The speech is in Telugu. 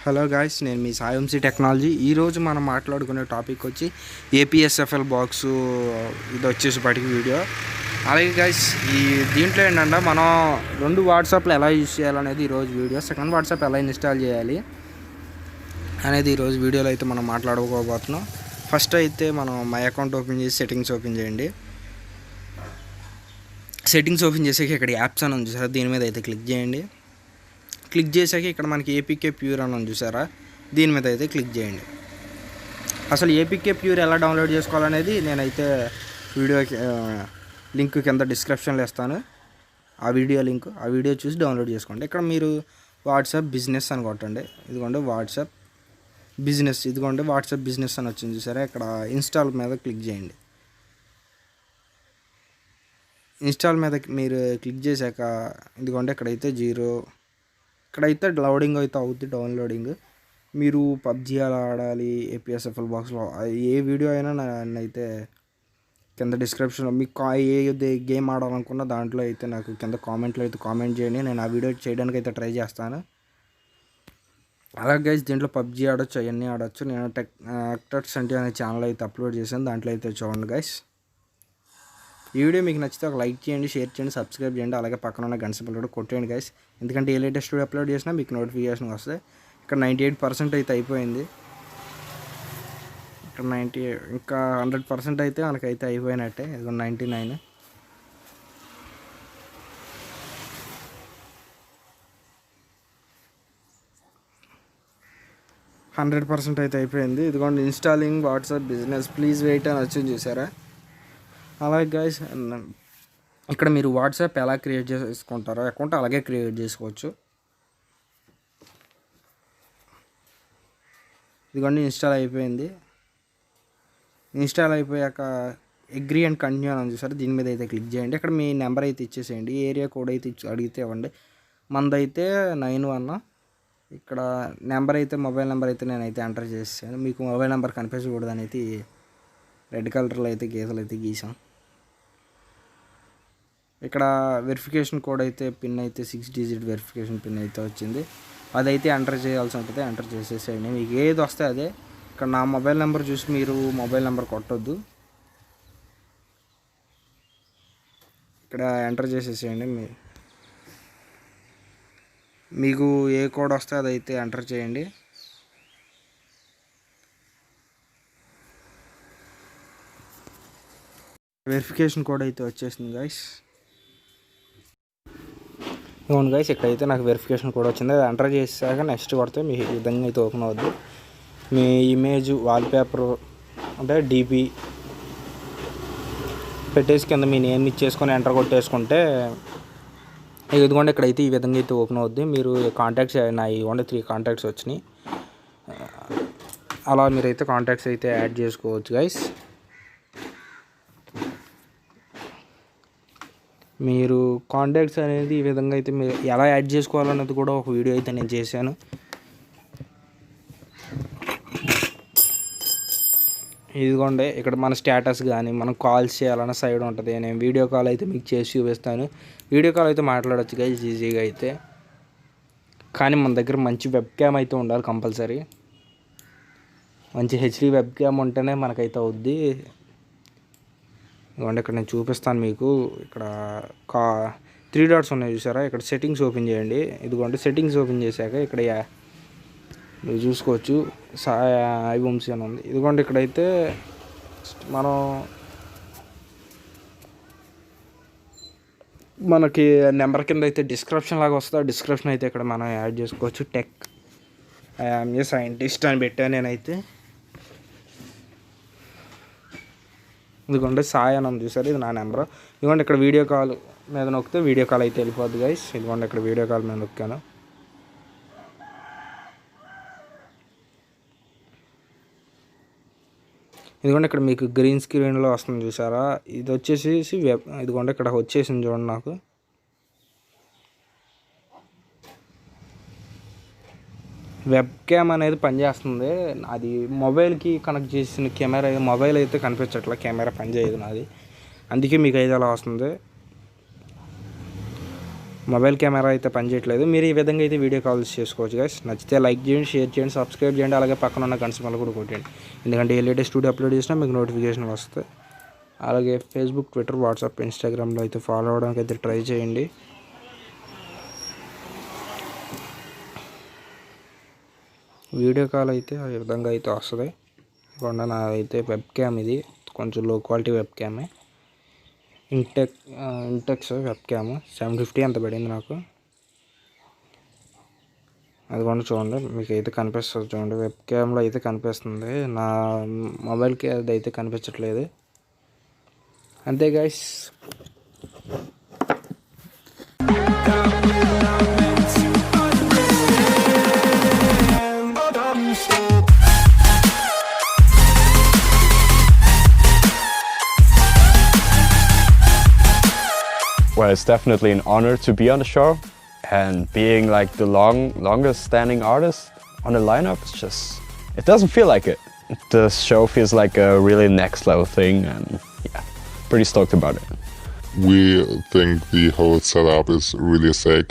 హలో గాయ్స్, నేను మీ సాయంసి టెక్నాలజీ. ఈరోజు మనం మాట్లాడుకునే టాపిక్ వచ్చి ఏపీఎస్ఎఫ్ఎల్ బాక్సు. ఇది వచ్చేసేపటికి వీడియో. అలాగే గాయ్స్, దీంట్లో ఏంటంటే మనం 2 వాట్సాప్లు ఎలా యూజ్ చేయాలనేది ఈరోజు వీడియో. సెకండ్ వాట్సాప్ ఎలా ఇన్స్టాల్ చేయాలి అనేది ఈరోజు వీడియోలో అయితే మనం మాట్లాడుకోబోతున్నాం. ఫస్ట్ అయితే మనం మై అకౌంట్ ఓపెన్ చేసి సెట్టింగ్స్ ఓపెన్ చేయండి. సెట్టింగ్స్ ఓపెన్ చేసాక ఇక్కడ యాప్స్ అని ఉంది చూసారా, దీని మీద అయితే క్లిక్ చేయండి. క్లిక్ చేసాక ఇక్కడ మనకి ఏపీకే ప్యూర్ అని ఉంది చూసారా, దీని మీద అయితే క్లిక్ చేయండి. అసలు ఏపీకే ప్యూర్ ఎలా డౌన్లోడ్ చేసుకోవాలనేది నేనైతే వీడియో లింక్ కింద డిస్క్రిప్షన్లో ఇస్తాను. ఆ వీడియో చూసి డౌన్లోడ్ చేసుకోండి. ఇక్కడ మీరు వాట్సాప్ బిజినెస్ అని కొట్టండి. ఇదిగోండి వాట్సాప్ బిజినెస్ అని వచ్చింది చూసారా, ఇక్కడ ఇన్స్టాల్ మీద క్లిక్ చేయండి. ఇన్స్టాల్ మీద మీరు క్లిక్ చేశాక ఇదిగోండి ఇక్కడైతే ఇక్కడైతే లోడింగ్ అయితే అవుతుంది, డౌన్లోడింగ్. మీరు పబ్జీ అలా ఆడాలి ఏపీఎస్ఎఫ్ఎల్ బాక్స్లో, ఏ వీడియో అయినా నన్నైతే కింద డిస్క్రిప్షన్లో మీకు ఏ గేమ్ ఆడాలనుకున్న దాంట్లో అయితే నాకు కింద కామెంట్లో అయితే కామెంట్ చేయండి. నేను ఆ వీడియో చేయడానికి అయితే ట్రై చేస్తాను. అలాగే గైస్, దీంట్లో పబ్జీ ఆడొచ్చు, అవన్నీ ఆడొచ్చు. నేను టెక్టర్స్ అంటే అనే ఛానల్ అయితే అప్లోడ్ చేశాను, దాంట్లో అయితే చూడండి గైస్. ఈ వీడియో మీకు నచ్చితే ఒక లైక్ చేయండి, షేర్ చేయండి, సబ్స్క్రైబ్ చేయండి. అలాగే పక్కన ఉన్న గంట సింబల్ కూడా కొట్టేయండి గైస్, ఎందుకంటే ఏ లేటెస్ట్ వీడియో అప్లోడ్ చేసినా మీకు నోటిఫికేషన్ వస్తాయి. ఇక్కడ 98% అయితే అయిపోయింది. ఇక్కడ ఇంకా 100% అయితే మనకైతే అయిపోయినట్టే. ఇది 99. అయితే అయిపోయింది. ఇదిగోండి installing WhatsApp business, please wait అని వచ్చింది చూసారా. అలాగే గైస్, ఇక్కడ మీరు వాట్సాప్ ఎలా క్రియేట్ చేసుకుంటారో అకౌంట్ అలాగే క్రియేట్ చేసుకోవచ్చు. ఇదిగోండి ఇన్స్టాల్ అయిపోయింది. ఇన్స్టాల్ అయిపోయాక అగ్రీ అండ్ కంటిన్యూ అని చూసారు, దీని మీద అయితే క్లిక్ చేయండి. ఇక్కడ మీ నెంబర్ అయితే ఇచ్చేసేయండి, ఏరియా కోడ్ అయితే అడిగితే ఇవ్వండి. మందైతే 91. ఇక్కడ మొబైల్ నెంబర్ అయితే నేనైతే ఎంటర్ చేసాను. మీకు మొబైల్ నెంబర్ కనిపించకూడదు అనేది రెడ్ కలర్లో అయితే గీతలు అయితే గీసాం. ఇక్కడ వెరిఫికేషన్ కోడ్ అయితే పిన్ అయితే 6 డిజిట్ వెరిఫికేషన్ పిన్ అయితే వచ్చింది, అదైతే ఎంటర్ చేయాల్సి ఉంటుంది. ఎంటర్ చేసేసేయండి, మీకు ఏది వస్తే అదే. ఇక్కడ నా మొబైల్ నెంబర్ చూసి మీరు మొబైల్ నెంబర్ కొట్టొద్దు, ఇక్కడ ఎంటర్ చేసేసేయండి. మీకు ఏ కోడ్ వస్తే అదైతే ఎంటర్ చేయండి. వెరిఫికేషన్ కోడ్ అయితే వచ్చేసింది గైస్. అవును గైస్, ఇక్కడైతే నాకు వెరిఫికేషన్ కోడ్ వచ్చింది. అది ఎంటర్ చేసాక నెక్స్ట్ కొడితే మీ ఈ విధంగా అయితే ఓపెన్ అవుద్ది. మీ ఇమేజ్ వాల్పేపర్ అంటే డీపీ పెట్టేసి కింద మీ నేమ్ ఇచ్చేసుకొని ఎంటర్ కొట్టేసుకుంటే ఇదిగోండి ఇక్కడైతే ఈ విధంగా అయితే ఓపెన్ అవుద్ది. మీరు కాంటాక్ట్స్ ఇవ్వండి 3 కాంటాక్ట్స్ వచ్చినాయి. అలా మీరైతే కాంటాక్ట్స్ అయితే యాడ్ చేసుకోవచ్చు గైస్. మీరు కాంటాక్ట్స్ అనేది ఈ విధంగా అయితే మీరు ఎలా యాడ్ చేసుకోవాలన్నది కూడా ఒక వీడియో అయితే నేను చేశాను. ఇదిగోండి ఇక్కడ మన స్టేటస్ కానీ మనం కాల్స్ చేయాలన్న సైడ్ ఉంటుంది. నేను వీడియో కాల్ అయితే మీకు చేసి చూపిస్తాను. వీడియో కాల్ అయితే మాట్లాడవచ్చు గైస్ ఈజీగా అయితే, కానీ మన దగ్గర మంచి వెబ్ క్యామ్ అయితే ఉండాలి కంపల్సరీ. మంచి హెచ్డీ వెబ్ క్యామ్ ఉంటేనే మనకైతే అవుద్ది. ఇదిగోండి ఇక్కడ నేను చూపిస్తాను మీకు. ఇక్కడ 3 డాట్స్ ఉన్నాయి చూసారా, ఇక్కడ సెట్టింగ్స్ ఓపెన్ చేయండి. ఇదిగోండి సెట్టింగ్స్ ఓపెన్ చేశాక ఇక్కడ మీరు చూసుకోవచ్చు వంశీ అని ఉంది. ఇదిగోండి ఇక్కడైతే మనకి నెంబర్ కింద అయితే డిస్క్రిప్షన్ లాగా వస్తుంది. డిస్క్రిప్షన్ అయితే ఇక్కడ మనం యాడ్ చేసుకోవచ్చు. టెక్ ఐఎమ్ ఏ సైంటిస్ట్ అని పెట్టాను నేనైతే. ఇదిగోండి సాయి అని చూసారు, ఇది నా నెంబర్. ఇదిగోండి ఇక్కడ వీడియో కాల్ మీద నొక్కితే వీడియో కాల్ అయితే వెళ్ళిపోద్ది గైస్. ఇదిగోండి ఇక్కడ వీడియో కాల్ మీద నొక్కాను. ఇదిగోండి ఇక్కడ మీకు గ్రీన్ స్క్రీన్లో వస్తుంది చూసారా, ఇది వచ్చేసి ఇదిగోండి ఇక్కడ వచ్చేసింది చూడండి. నాకు వెబ్ క్యామ్ అనేది పనిచేస్తుంది. అది మొబైల్కి కనెక్ట్ చేసిన కెమెరా, మొబైల్ అయితే కనిపించట్లే, కెమెరా పనిచేయదు నాది, అందుకే మీకు అయితే అలా వస్తుంది. మొబైల్ కెమెరా అయితే పనిచేయట్లేదు. మీరు ఈ విధంగా అయితే వీడియో కాల్స్ చేసుకోవచ్చు గైస్. నచ్చితే లైక్ చేయండి, షేర్ చేయండి, సబ్స్క్రైబ్ చేయండి, అలాగే పక్కన ఉన్న గంట సింబల్ కూడా కొట్టండి. ఎందుకంటే ఏ లేటెస్ట్ వీడియో అప్లోడ్ చేసినా మీకు నోటిఫికేషన్ వస్తుంది. అలాగే ఫేస్బుక్, ట్విట్టర్, వాట్సాప్, ఇన్స్టాగ్రామ్లో అయితే ఫాలో అవ్వడానికి అయితే ట్రై చేయండి. వీడియో కాల్ అయితే ఆ విధంగా అయితే వస్తుంది. ఇవ్వండి, నాదైతే వెబ్ క్యామ్, ఇది కొంచెం లో క్వాలిటీ వెబ్ క్యామే. ఇంటెక్స్ వెబ్ క్యామ్ 750 అంత పడింది నాకు. అది కూడా చూడండి, మీకు అయితే కనిపిస్తుంది. చూడండి, వెబ్ క్యామ్లో అయితే కనిపిస్తుంది, నా మొబైల్కి అది అయితే కనిపించట్లేదు. అంతే guys. Well, it's definitely an honor to be on the show, and being like the longest standing artist on the lineup, it doesn't feel like it. The show feels like a really next level thing, and yeah, pretty stoked about it. We think the whole setup is really sick.